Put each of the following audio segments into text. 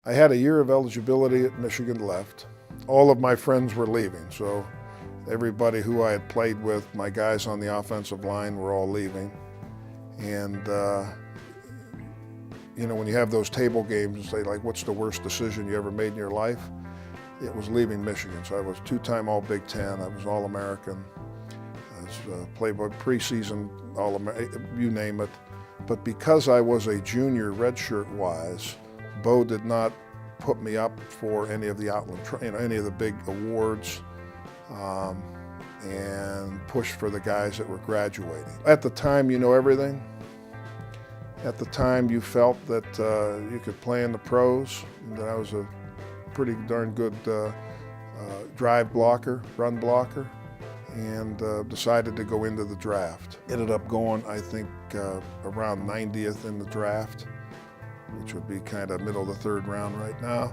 I had a year of eligibility at Michigan left. All of my friends were leaving, so everybody who I had played with, my guys on the offensive line, were all leaving. And you know, when you have those table games and say, like, what's the worst decision you ever made in your life? It was leaving Michigan. So I was two-time All-Big Ten. I was All-American. I was Playboy preseason All-American, you name it. But because I was a junior redshirt-wise, Bo did not put me up for any of the Outland, any of the big awards, and pushed for the guys that were graduating. At the time, you know everything. At the time, you felt that you could play in the pros, and that I was a pretty darn good drive blocker, run blocker, and decided to go into the draft. Ended up going, I think, around 90th in the draft, which would be kind of middle of the third round right now.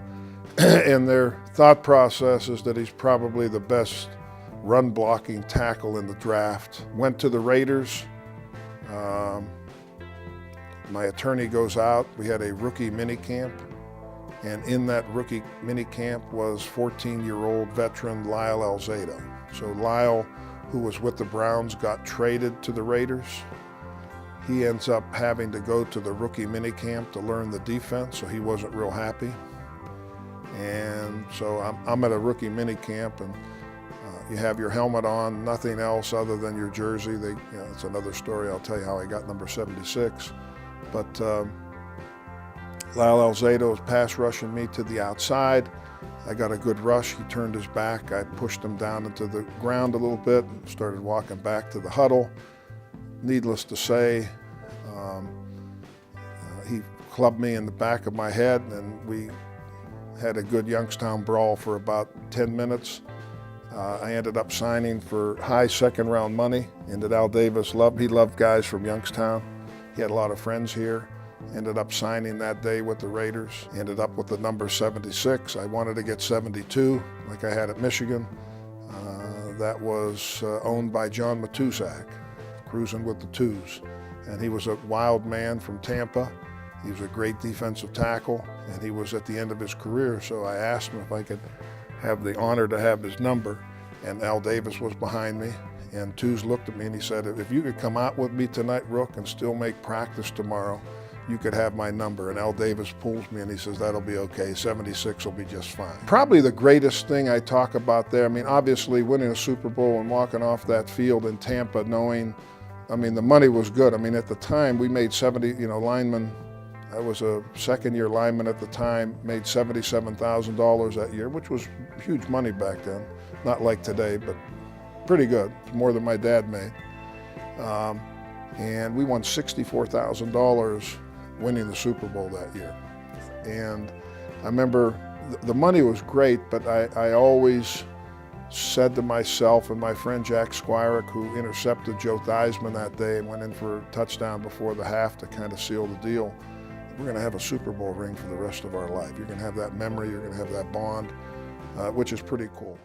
And their thought process is that he's probably the best run blocking tackle in the draft. Went to the Raiders. My attorney goes out. We had a rookie minicamp, and in that rookie minicamp was 14-year-old veteran Lyle Alzado. So Lyle, who was with the Browns, got traded to the Raiders. He ends up having to go to the rookie minicamp to learn the defense, so he wasn't real happy. And so I'm at a rookie minicamp, and you have your helmet on, nothing else other than your jersey. It's another story. I'll tell you how I got number 76. But Lyle Alzado was pass rushing me to the outside. I got a good rush. He turned his back. I pushed him down into the ground a little bit and started walking back to the huddle. Needless to say, he clubbed me in the back of my head, and we had a good Youngstown brawl for about 10 minutes. I ended up signing for high second-round money, and that Al Davis loved. He loved guys from Youngstown. He had a lot of friends here. Ended up signing that day with the Raiders. Ended up with the number 76. I wanted to get 72, like I had at Michigan. That was owned by John Matuszak, cruising with the twos. And he was a wild man from Tampa. He was a great defensive tackle, and he was at the end of his career, so I asked him if I could have the honor to have his number, and Al Davis was behind me. And Twos looked at me and he said, if you could come out with me tonight, Rook, and still make practice tomorrow, you could have my number. And Al Davis pulls me and he says, that'll be okay, 76 will be just fine. Probably the greatest thing I talk about there, I mean, obviously winning a Super Bowl and walking off that field in Tampa knowing, I mean, the money was good. I mean, at the time we made 70, linemen. I was a second-year lineman at the time, made $77,000 that year, which was huge money back then. Not like today, but pretty good. It's more than my dad made. And we won $64,000 winning the Super Bowl that year. And I remember the money was great, but I always said to myself, and my friend Jack Squirek, who intercepted Joe Theismann that day and went in for a touchdown before the half to kind of seal the deal, we're going to have a Super Bowl ring for the rest of our life. You're going to have that memory, you're going to have that bond, which is pretty cool.